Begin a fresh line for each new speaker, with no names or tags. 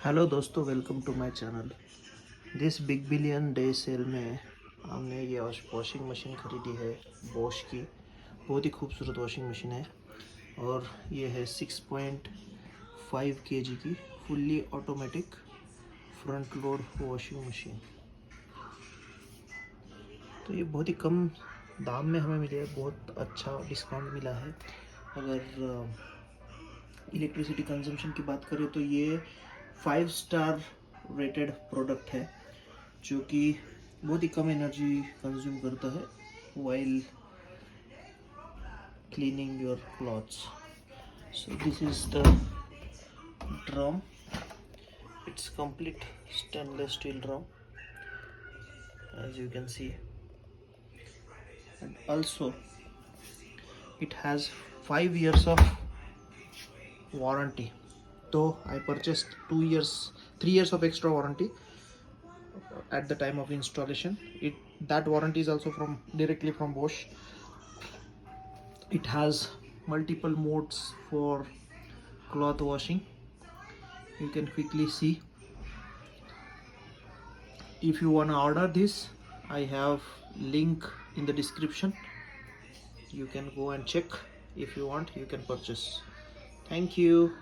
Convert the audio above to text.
Hello दोस्तों, welcome to my channel. This big billion day sale में हमने ये वॉशिंग मशीन ख़रीदी है बॉश की। बहुत ही खूबसूरत वॉशिंग मशीन है और ये है 6.5 kg की fully automatic front load washing machine. तो ये बहुत ही कम दाम में हमें मिली है, बहुत अच्छा डिस्काउंट मिला है। अगर इलेक्ट्रिसिटी कंजम्पशन की बात करें तो ये 5 स्टार रेटेड प्रोडक्ट है, जो कि बहुत ही कम एनर्जी कंज्यूम करता है while cleaning your clothes. So this is the drum. It's complete stainless steel drum, as you can see, and also it has 5 years of warranty. So I purchased 2 years, 3 years of extra warranty at the time of installation. That warranty is also directly from Bosch. It has multiple modes for cloth washing. You can quickly see. If you want to order this, I have link in the description. You can go and check. If you want, you can purchase. Thank you.